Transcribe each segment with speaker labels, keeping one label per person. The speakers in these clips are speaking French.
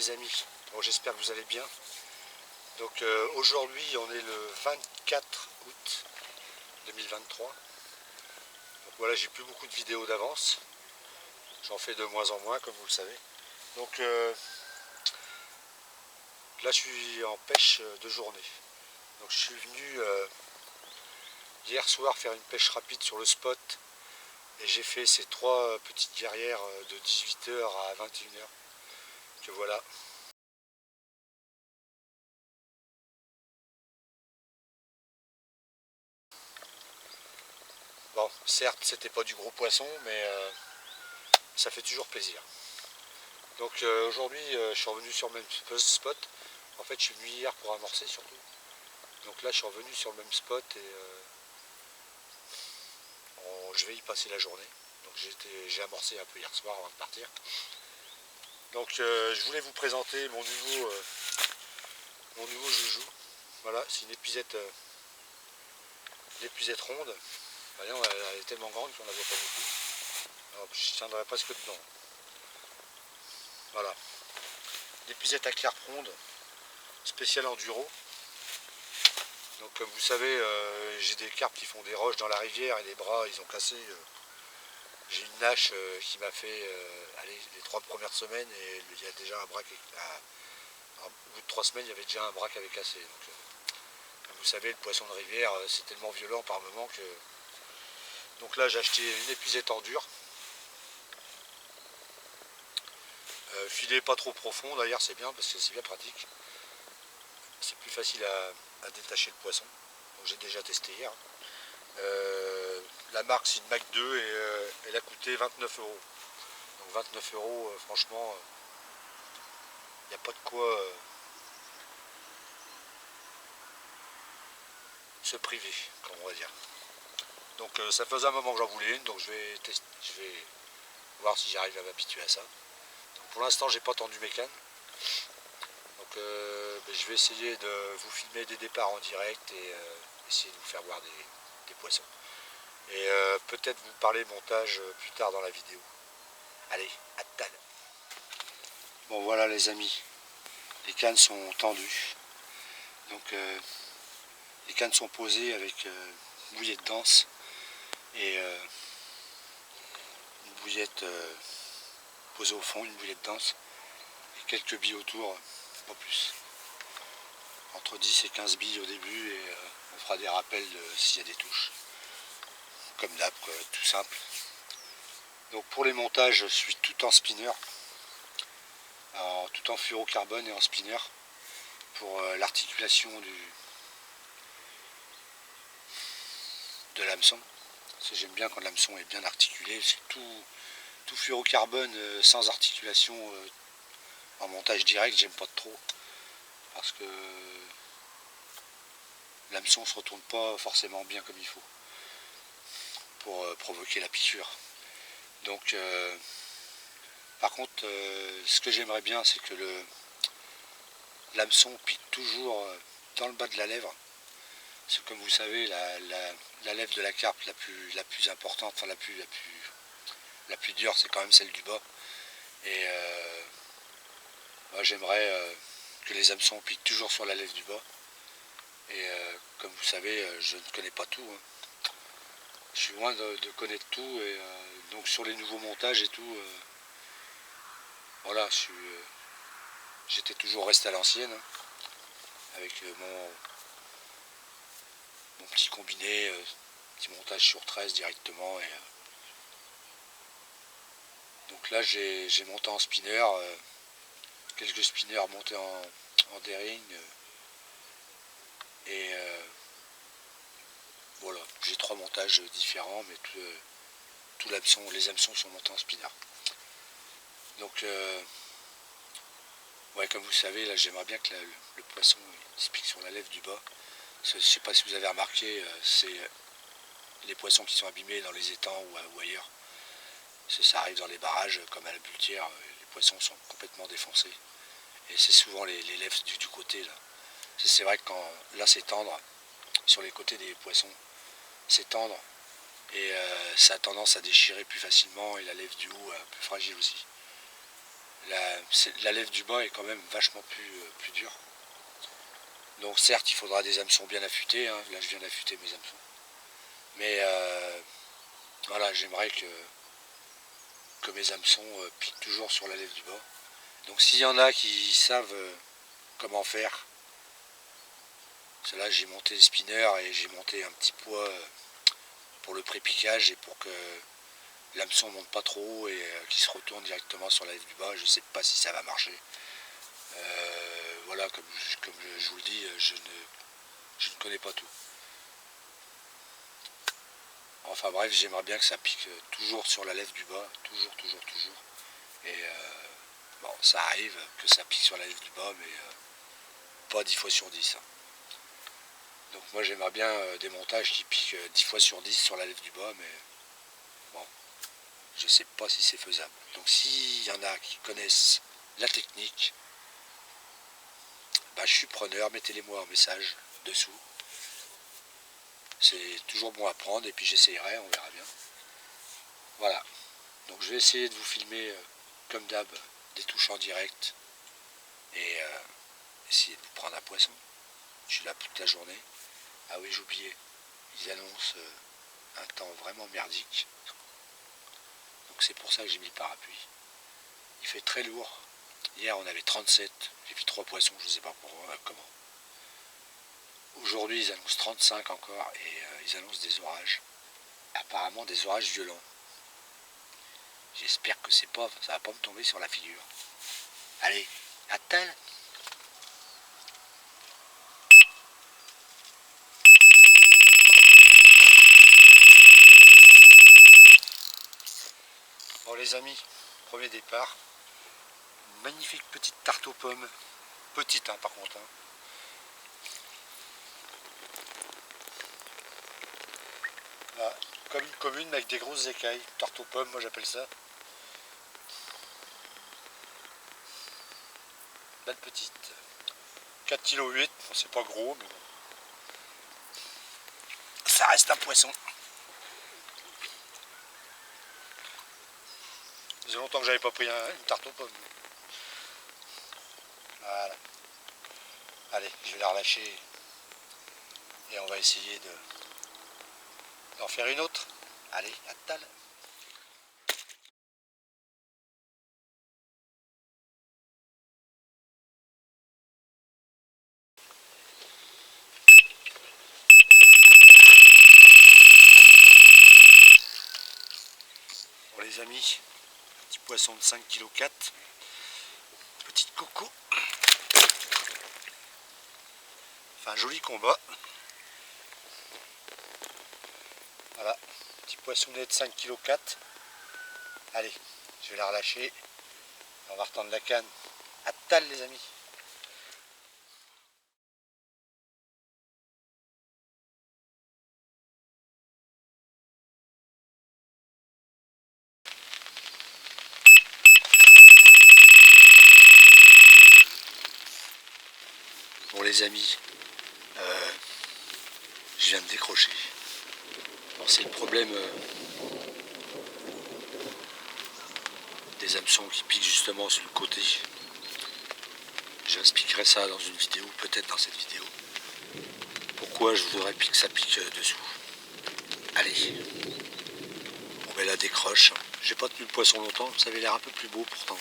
Speaker 1: les amis, bon, j'espère que vous allez bien. Donc aujourd'hui on est le 24 août 2023. Donc voilà, j'ai plus beaucoup de vidéos d'avance. J'en fais de moins en moins comme vous le savez. Donc là je suis en pêche de journée. Donc je suis venu hier soir faire une pêche rapide sur le spot. Et j'ai fait ces trois petites carrières de 18 h à 21 h. Que voilà. Bon, certes, c'était pas du gros poisson, mais ça fait toujours plaisir. Donc aujourd'hui, je suis revenu sur le même spot. En fait, je suis venu hier pour amorcer surtout. Donc là, je suis revenu sur le même spot et je vais y passer la journée. Donc j'ai amorcé un peu hier soir avant de partir. Donc je voulais vous présenter mon nouveau joujou. Voilà, c'est une épuisette ronde. Voyons, elle est tellement grande qu'on ne la voit pas beaucoup. Alors, je ne tiendrai presque dedans. Voilà. L'épuisette à carpe ronde, spéciale enduro. Donc comme vous savez, j'ai des carpes qui font des roches dans la rivière et les bras ils ont cassé. J'ai une nage qui m'a fait allez, les 3 premières semaines et il y a déjà un bras qui au bout de 3 semaines il y avait déjà un bras qui avait cassé. Donc, comme vous savez, le poisson de rivière c'est tellement violent par moment que. Donc là j'ai acheté une épuisette en dur. Filet pas trop profond d'ailleurs, c'est bien parce que c'est bien pratique. C'est plus facile à détacher le poisson. Donc j'ai déjà testé hier. La marque c'est une Mac 2 et elle a coûté 29 €. Donc 29 €, franchement, il n'y a pas de quoi se priver, comme on va dire. Donc ça faisait un moment que j'en voulais une, donc je vais voir si j'arrive à m'habituer à ça. Donc, pour l'instant j'ai pas tendu mes cannes. Donc je vais essayer de vous filmer des départs en direct et essayer de vous faire voir des poissons. Et peut-être vous parler montage plus tard dans la vidéo. Allez, à tout à l'heure. Bon voilà les amis, les cannes sont tendues. Donc les cannes sont posées avec une bouillette dense et une bouillette posée au fond, une bouillette dense et quelques billes autour, pas plus. Entre 10 et 15 billes au début et on fera des rappels s'il y a des touches. Comme d'hab, tout simple. Donc pour les montages, je suis tout en spinner. Alors, tout en fluorocarbone et en spinner pour l'articulation de l'hameçon. Parce que j'aime bien quand l'hameçon est bien articulé. C'est tout fluorocarbone sans articulation en montage direct, j'aime pas trop. Parce que l'hameçon ne se retourne pas forcément bien comme il faut pour provoquer la piqûre. Donc par contre ce que j'aimerais bien c'est que l'hameçon pique toujours dans le bas de la lèvre. Parce que comme vous savez la lèvre de la carpe la plus importante, enfin la plus dure c'est quand même celle du bas. Et moi j'aimerais que les hameçons piquent toujours sur la lèvre du bas. Et comme vous savez je ne connais pas tout. Hein. Je suis loin de connaître tout et donc sur les nouveaux montages et tout, voilà, j'étais toujours resté à l'ancienne hein, avec mon petit combiné, petit montage sur 13 directement. Et, donc là j'ai monté en spinner, quelques spinners montés en daring et voilà, j'ai 3 montages différents mais les hameçons sont montés en spinner. Donc ouais, comme vous savez, là j'aimerais bien que le poisson se pique sur la lèvre du bas. Je ne sais pas si vous avez remarqué, c'est les poissons qui sont abîmés dans les étangs ou ailleurs. Ça arrive dans les barrages comme à la Buletière, les poissons sont complètement défoncés. Et c'est souvent les lèvres du côté là. C'est vrai que là c'est tendre, sur les côtés des poissons, c'est tendre. Et ça a tendance à déchirer plus facilement et la lèvre du haut plus fragile aussi. la lèvre du bas est quand même vachement plus dure. Donc certes, il faudra des hameçons bien affûtés, hein. Là je viens d'affûter mes hameçons. Mais voilà, j'aimerais que mes hameçons piquent toujours sur la lèvre du bas. Donc s'il y en a qui savent comment faire, là j'ai monté le spinner et j'ai monté un petit poids pour le pré-piquage et pour que l'hameçon monte pas trop haut et qu'il se retourne directement sur la lèvre du bas. Je ne sais pas si ça va marcher. Voilà, comme je vous le dis, je ne connais pas tout. Enfin bref, j'aimerais bien que ça pique toujours sur la lèvre du bas, toujours. Et bon, ça arrive que ça pique sur la lèvre du bas, mais pas 10 fois sur 10. Hein. Donc moi j'aimerais bien des montages qui piquent 10 fois sur 10 sur la lèvre du bas, mais bon, je sais pas si c'est faisable. Donc s'il y en a qui connaissent la technique, bah, je suis preneur, mettez-les-moi en message dessous. C'est toujours bon à prendre et puis j'essayerai, on verra bien. Voilà, donc je vais essayer de vous filmer comme d'hab des touches en direct et essayer de vous prendre un poisson. Je suis là toute la journée. Ah oui, j'ai oublié, ils annoncent un temps vraiment merdique. Donc c'est pour ça que j'ai mis le parapluie. Il fait très lourd. Hier on avait 37, j'ai vu 3 poissons, je ne sais pas comment. Aujourd'hui ils annoncent 35 encore et ils annoncent des orages. Apparemment des orages violents. J'espère que ça va pas me tomber sur la figure. Allez, à tel. Bon les amis, premier départ. Une magnifique petite tarte aux pommes. Petite hein, par contre. Hein. Là, comme une commune avec des grosses écailles. Tarte aux pommes, moi j'appelle ça. Belle petite. 4,8 kg, c'est pas gros, mais bon. Ça reste un poisson. Ça faisait longtemps que j'avais pas pris une tarte aux pommes. Voilà. Allez, je vais la relâcher et on va essayer d'en faire une autre. Allez, à tout à l'heure. Bon les amis, petit poisson de 5,4 kg, petite coco. Enfin joli combat. Voilà, petit poissonnet de 5,4 kg. Allez, je vais la relâcher. On va retendre la canne. À tal les amis. Bon les amis, je viens de décrocher. Bon, c'est le problème des hameçons qui piquent justement sur le côté. J'expliquerai ça dans une vidéo, peut-être dans cette vidéo. Pourquoi je voudrais que ça pique dessous. Allez, on met la décroche. J'ai pas tenu le poisson longtemps, ça avait l'air un peu plus beau pourtant.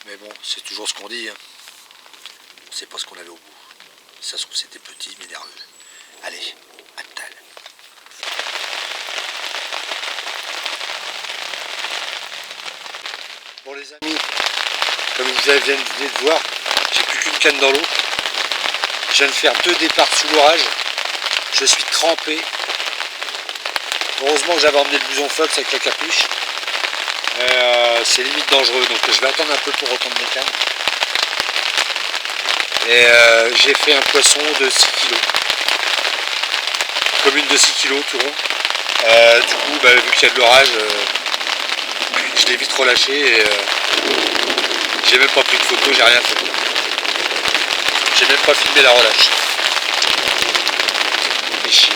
Speaker 1: Mais bon, c'est toujours ce qu'on dit. Hein. On sait pas ce qu'on avait au bout. Ça se trouve c'était petit mais nerveux. Allez, à tal. Bon les amis, comme vous venez de voir, j'ai plus qu'une canne dans l'eau. Je viens de faire 2 départs sous l'orage. Je suis trempé. Heureusement que j'avais emmené le blouson Fox avec la capuche. C'est limite dangereux, donc je vais attendre un peu pour retendre mes cannes. Et j'ai fait un poisson de 6 kg. Commune de 6 kg tout rond. Du coup, vu qu'il y a de l'orage, je l'ai vite relâché et j'ai même pas pris de photo, j'ai rien fait. J'ai même pas filmé la relâche. C'est chiant.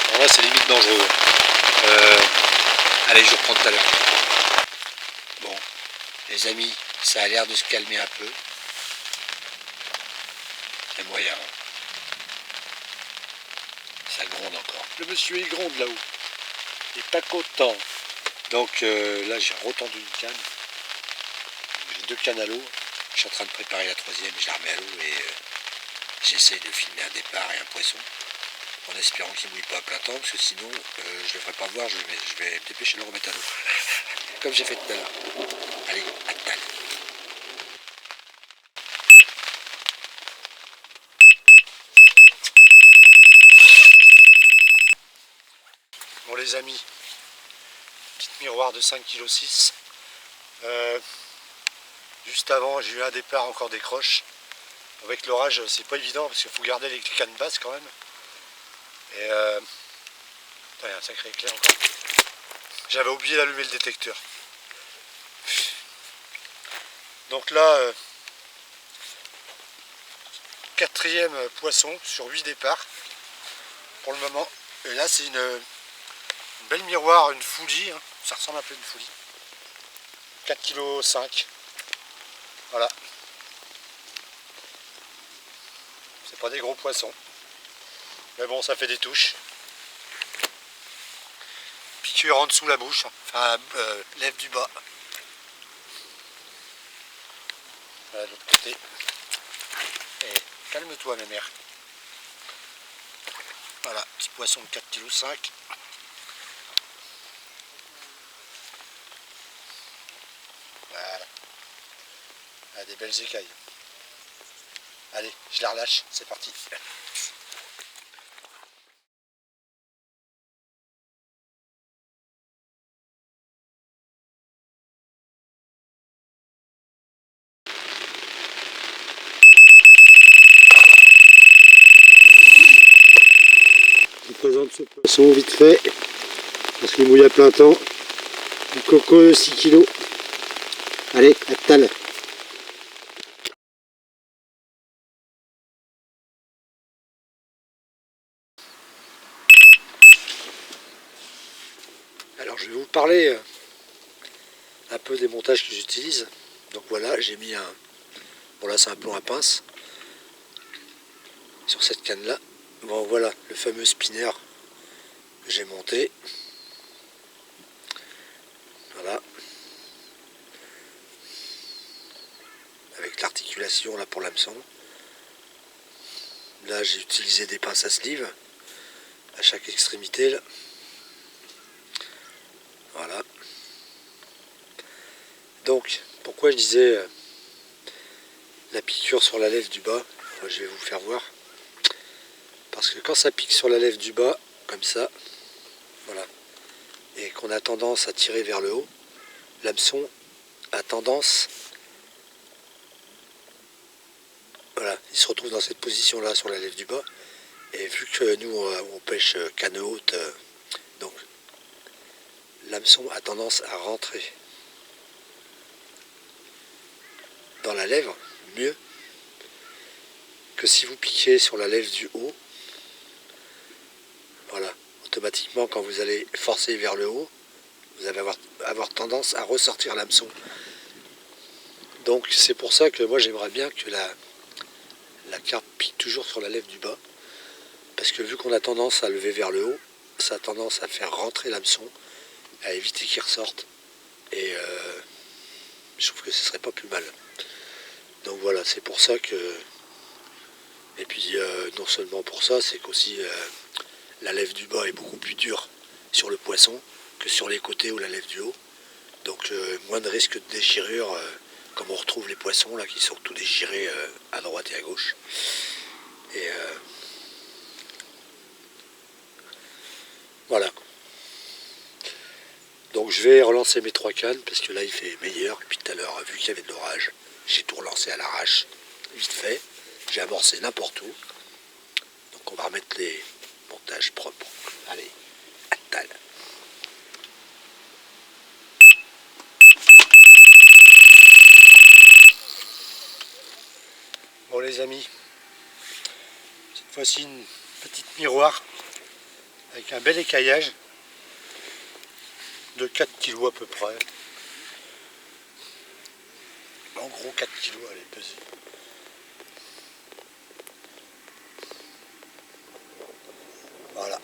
Speaker 1: Alors là c'est limite dangereux. Allez, je reprends tout à l'heure. Les amis, ça a l'air de se calmer un peu. C'est moyen. Ça gronde encore. Le monsieur il gronde là-haut. Il n'est pas content. Donc là j'ai retendu une canne. J'ai 2 cannes à l'eau. Je suis en train de préparer la 3e, je la remets à l'eau et j'essaie de filmer un départ et un poisson. En espérant qu'il ne mouille pas à plein temps, parce que sinon je ne le ferai pas voir, je vais me dépêcher de le remettre à l'eau. Comme j'ai fait tout à l'heure. Allez, à table. Bon les amis, petite miroir de 5,6 kg. Juste avant j'ai eu un départ encore des croches. Avec l'orage c'est pas évident parce qu'il faut garder les cannes basses quand même. Et il y a un sacré éclair encore. J'avais oublié d'allumer le détecteur. Donc là, 4e poisson sur 8 départs pour le moment. Et là c'est une belle miroir, une foulie, hein. Ça ressemble un peu à une foulie. 4,5 kg. Voilà. C'est pas des gros poissons. Mais bon, ça fait des touches. Piqûre en dessous la bouche, enfin lèvre du bas. Voilà, de l'autre côté. Et calme-toi ma mère. Voilà, petit poisson de 4,5 kg. Voilà. Ah, des belles écailles. Allez, je la relâche, c'est parti. Je vous présente ce poisson vite fait, parce qu'il mouille à plein temps. Du coco 6 kg. Allez, à tal. Alors je vais vous parler un peu des montages que j'utilise. Donc voilà, j'ai mis un... Bon là c'est un plomb à pince. Sur cette canne là. Bon voilà, le fameux spinner que j'ai monté. Voilà. Avec l'articulation là pour l'hameçon. Là j'ai utilisé des pinces à sleeve à chaque extrémité là. Voilà. Donc, pourquoi je disais la piqûre sur la lèvre du bas, je vais vous faire voir. Parce que quand ça pique sur la lèvre du bas, comme ça, voilà, et qu'on a tendance à tirer vers le haut, l'hameçon a tendance, voilà, il se retrouve dans cette position-là sur la lèvre du bas. Et vu que nous, on pêche canne haute, donc l'hameçon a tendance à rentrer dans la lèvre mieux que si vous piquez sur la lèvre du haut. Voilà, automatiquement quand vous allez forcer vers le haut, vous allez avoir tendance à ressortir l'hameçon. Donc c'est pour ça que moi j'aimerais bien que la carpe pique toujours sur la lèvre du bas. Parce que vu qu'on a tendance à lever vers le haut, ça a tendance à faire rentrer l'hameçon, à éviter qu'il ressorte. Et je trouve que ce serait pas plus mal. Donc voilà, c'est pour ça que... Et puis non seulement pour ça, c'est qu'aussi la lèvre du bas est beaucoup plus dure sur le poisson que sur les côtés ou la lèvre du haut. Donc moins de risque de déchirure, comme on retrouve les poissons là qui sont tout déchirés à droite et à gauche. Et voilà. Donc je vais relancer mes 3 cannes parce que là il fait meilleur. Et puis tout à l'heure, vu qu'il y avait de l'orage, j'ai tout relancé à l'arrache, vite fait. J'ai amorcé n'importe où. Donc on va remettre les montages propres. Allez, à tal. Bon les amis, cette fois-ci une petite miroir avec un bel écaillage de 4 kg à peu près. En gros 4 kg, elle est pesée. Voilà.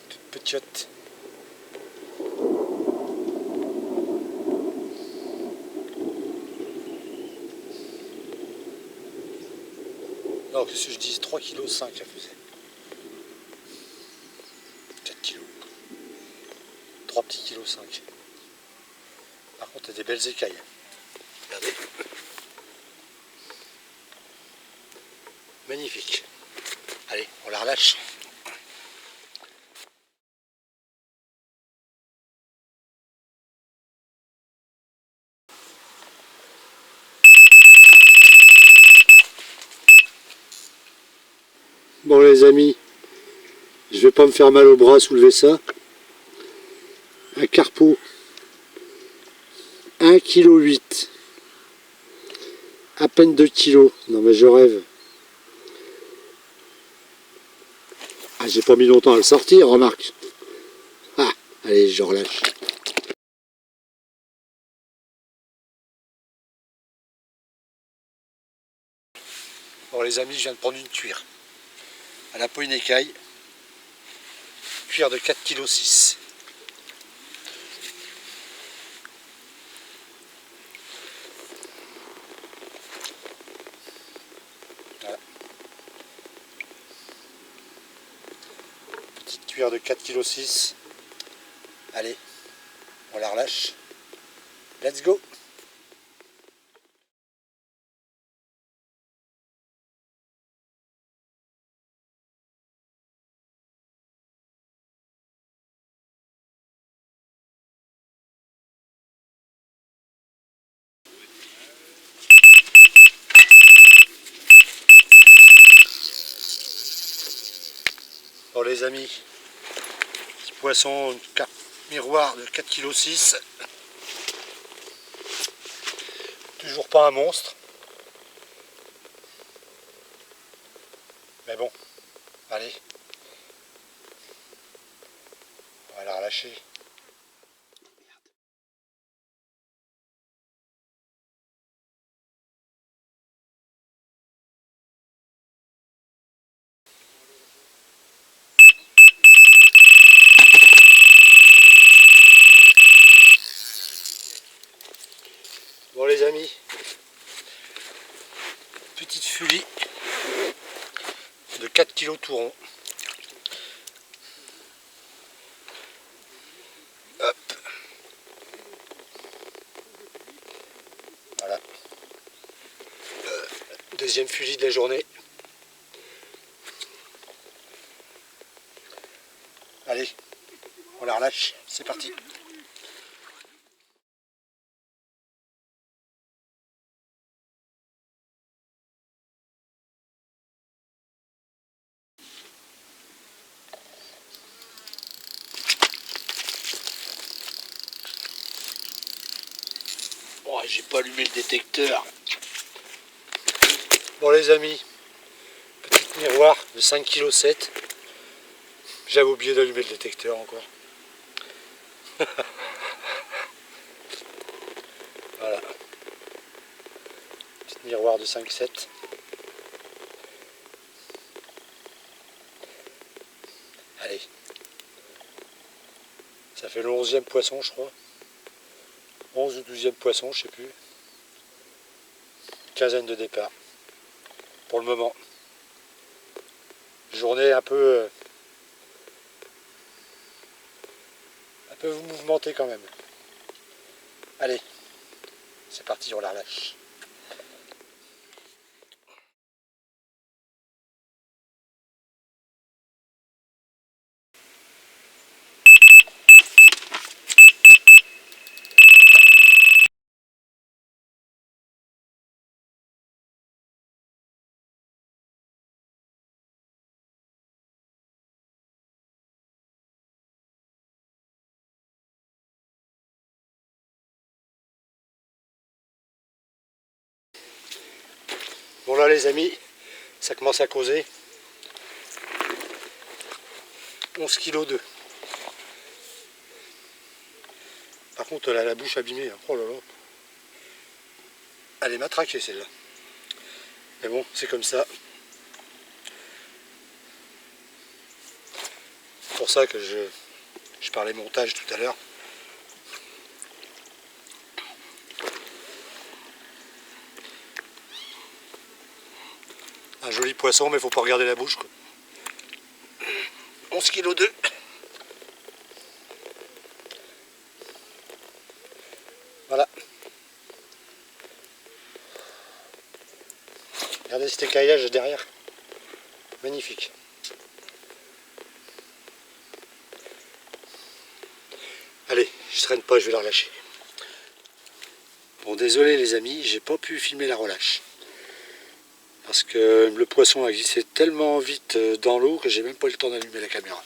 Speaker 1: Toute petite. Non, qu'est-ce que je dis, 3,5 kg elle faisait. 4 kg. 3 petits kilos 5. Par contre, il y a des belles écailles. Regardez. Magnifique. Allez, on la relâche. Bon les amis, je vais pas me faire mal au bras à soulever ça. Un carpeau, 1,8 kg. À peine 2 kg. Non mais je rêve. Ah, j'ai pas mis longtemps à le sortir, remarque. Ah, allez, je relâche. Bon les amis, je viens de prendre une cuire. Elle n'a pas une écaille. Cuire de 4,6 kg. Voilà. Petite cuire de 4,6 kg. Allez, on la relâche. Let's go! Bon les amis, petit poisson, une carpe miroir de 4,6 kg. Toujours pas un monstre. Mais bon, allez. On va la relâcher. Bon les amis, petite fulie de 4 kg tout rond. Hop. Voilà. Deuxième fulie de la journée. Allez, on la relâche, c'est parti. Oh, j'ai pas allumé le détecteur. Bon les amis, petit miroir de 5,7 kg. J'avais oublié d'allumer le détecteur encore. Voilà. Petit miroir de 5,7 kg. Allez. Ça fait le 11e poisson je crois. 11 ou 12e poisson, je sais plus. Une quinzaine de départ. Pour le moment. Journée un peu mouvementée quand même. Allez, c'est parti, on la relâche. Bon là les amis, ça commence à causer. 11,2 kg. Par par contre elle a la bouche abîmée, hein. Oh là là. Elle est matraquée celle-là. Mais bon, c'est comme ça. C'est pour ça que je parlais montage tout à l'heure. Un joli poisson, mais faut pas regarder la bouche, quoi. 11 kg 2. Voilà. Regardez cet écaillage derrière. Magnifique. Allez, je traîne pas, je vais la relâcher. Bon, désolé les amis, j'ai pas pu filmer la relâche. Parce que le poisson a glissé tellement vite dans l'eau que j'ai même pas eu le temps d'allumer la caméra.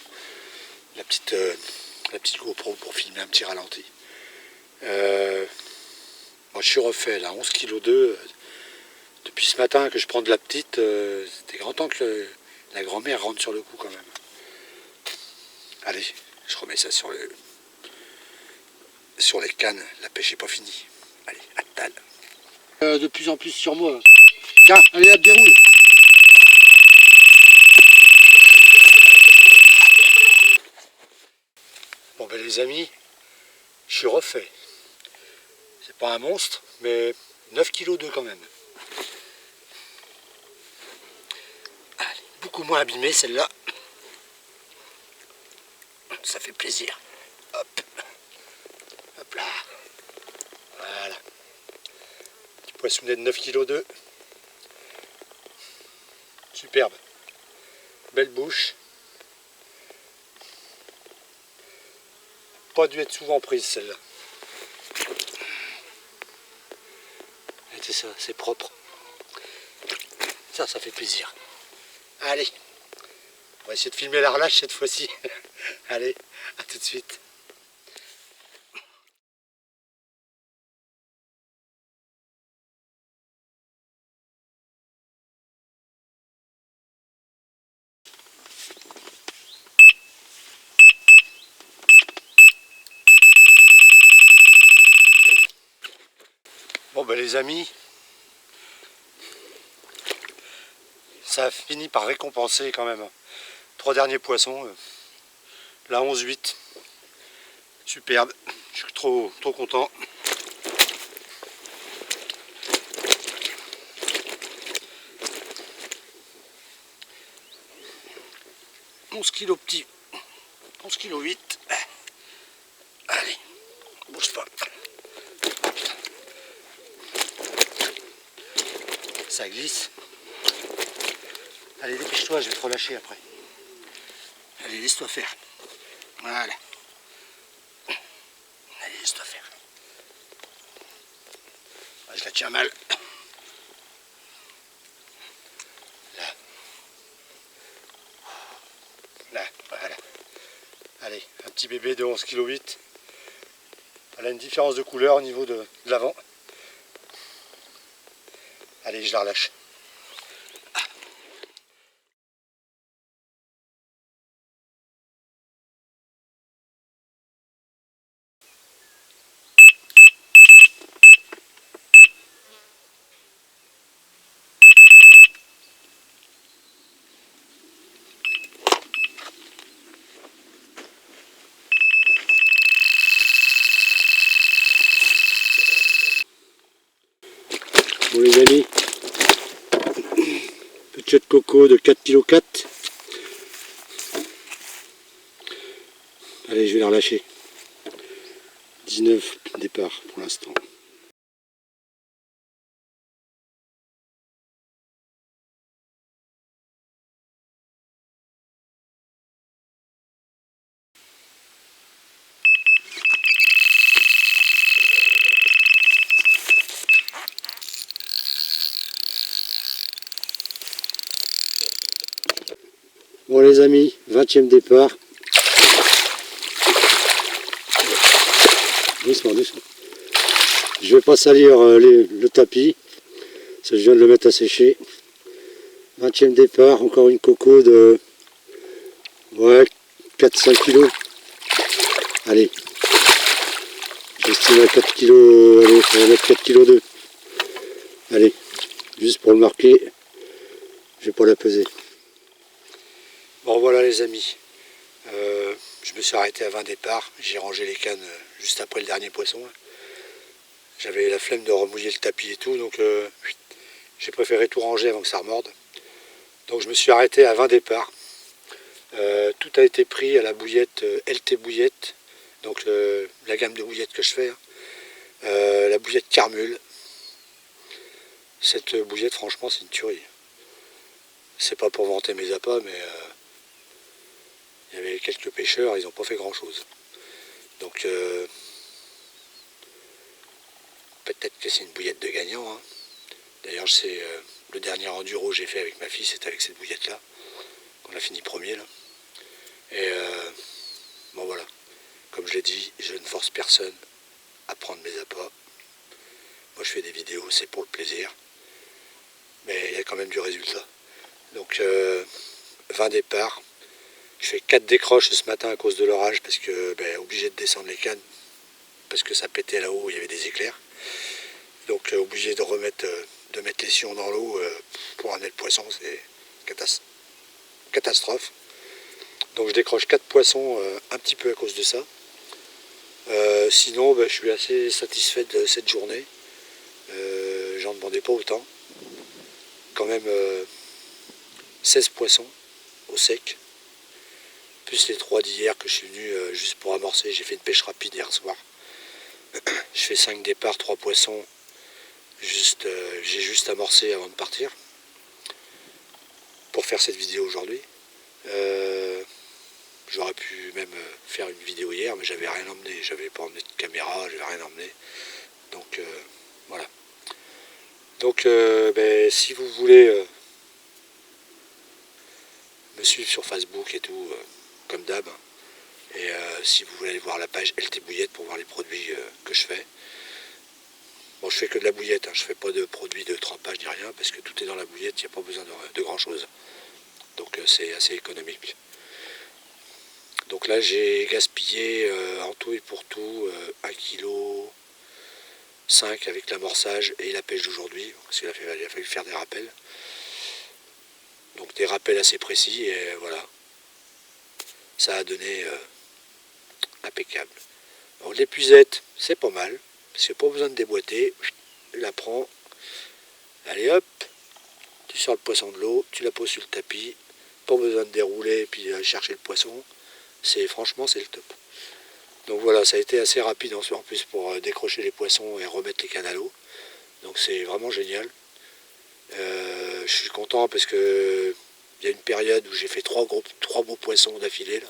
Speaker 1: La petite GoPro pour filmer un petit ralenti. Moi je suis refait là, 11 kg 2. Depuis ce matin que je prends de la petite, c'était grand temps que la grand-mère rentre sur le coup quand même. Allez, je remets ça sur les cannes, la pêche n'est pas finie. Allez, à tal. De plus en plus sur moi. Tiens, allez, hop, déroule. Bon ben les amis, je suis refait. C'est pas un monstre, mais 9 kg 2 quand même. Allez, beaucoup moins abîmée celle-là. Ça fait plaisir. Hop. Hop là. Voilà. Petit poissonnet de 9 kg 2. Superbe. Belle bouche. Pas dû être souvent prise celle-là. C'est ça, c'est propre. Ça fait plaisir. Allez, on va essayer de filmer la relâche cette fois-ci. Allez, à tout de suite. Bon ben les amis, ça a fini par récompenser quand même. 3 derniers poissons, la 11-8, superbe, je suis trop content. « 11 kg petit, 11 kg 8, allez, bouge pas. Ça glisse. Allez, dépêche-toi, je vais te relâcher après. Allez, laisse-toi faire. Voilà. Allez, laisse-toi faire. Ah, je la tiens mal. Là. Là, voilà. Allez, un petit bébé de 11 kg 8. Elle a une différence de couleur au niveau de l'avant. Allez, je la relâche. Bon les amis, petit de coco de 4 kg 4. Allez, je vais la relâcher. 19 départ pour l'instant. Bon les amis, 20e départ. Doucement, doucement. Je vais pas salir le tapis, parce que je viens de le mettre à sécher. 20e départ, encore une coco de 4-5 kg. Allez, J'estime à 4 kg, allez, on va mettre 4 kg 2. Allez, juste pour le marquer, je vais pas la peser. Bon voilà les amis, je me suis arrêté à 20 départs, j'ai rangé les cannes juste après le dernier poisson. J'avais la flemme de remouiller le tapis et tout, donc j'ai préféré tout ranger avant que ça remorde. Donc je me suis arrêté à 20 départs. Tout a été pris à la bouillette LT Bouillette, donc la gamme de bouillettes que je fais. La bouillette Carmule. Cette bouillette, franchement, c'est une tuerie. C'est pas pour vanter mes appâts, mais il y avait quelques pêcheurs, ils n'ont pas fait grand chose. Donc peut-être que c'est une bouillette de gagnant. Hein. D'ailleurs, c'est le dernier enduro que j'ai fait avec ma fille, c'était avec cette bouillette-là, qu'on a fini premier là. Et bon voilà, comme je l'ai dit, je ne force personne à prendre mes appâts. Moi je fais des vidéos, c'est pour le plaisir. Mais il y a quand même du résultat. Donc 20 départs. Je fais 4 décroches ce matin à cause de l'orage parce que obligé de descendre les cannes parce que ça pétait là-haut, il y avait des éclairs. Donc obligé de mettre les sillons dans l'eau pour amener le poisson, c'est catastrophe. Donc je décroche 4 poissons un petit peu à cause de ça. Sinon je suis assez satisfait de cette journée. J'en demandais pas autant. Quand même 16 poissons au sec. Plus les 3 d'hier que je suis venu juste pour amorcer. J'ai fait une pêche rapide hier soir. Je fais 5 départs, 3 poissons. J'ai juste amorcé avant de partir. Pour faire cette vidéo aujourd'hui. J'aurais pu même faire une vidéo hier, mais j'avais rien emmené. J'avais pas emmené de caméra, j'avais rien emmené. Donc voilà. Donc si vous voulez me suivre sur Facebook et tout, comme d'hab, et si vous voulez aller voir la page LT Bouillette pour voir les produits que je fais. Bon, je fais que de la bouillette, hein, je fais pas de produits de trempage ni rien, parce que tout est dans la bouillette, il n'y a pas besoin de grand chose. Donc c'est assez économique. Donc là j'ai gaspillé en tout et pour tout 1,5 kg avec l'amorçage et la pêche d'aujourd'hui, parce qu'il a fallu faire des rappels. Donc des rappels assez précis et voilà. Ça a donné impeccable. Alors l'épuisette, c'est pas mal, parce qu'il n'y a pas besoin de déboîter. Tu la prends, allez hop, tu sors le poisson de l'eau, tu la poses sur le tapis, pas besoin de dérouler et puis chercher le poisson. Franchement c'est le top. Donc voilà, ça a été assez rapide en plus pour décrocher les poissons et remettre les cannes à l'eau. Donc c'est vraiment génial. Je suis content parce que il y a une période où j'ai fait 3 beaux poissons d'affilée là.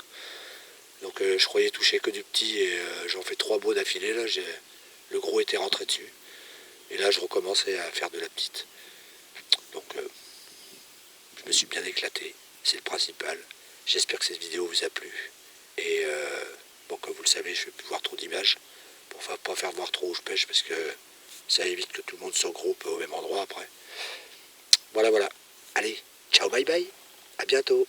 Speaker 1: Donc je croyais toucher que du petit et j'en fais 3 beaux d'affilée là. Le gros était rentré dessus. Et là je recommençais à faire de la petite. Donc je me suis bien éclaté. C'est le principal. J'espère que cette vidéo vous a plu. Et bon, comme vous le savez, je ne vais plus voir trop d'images pour ne pas faire voir trop où je pêche parce que ça évite que tout le monde se regroupe au même endroit après. Voilà. Allez, ciao, bye bye. À bientôt.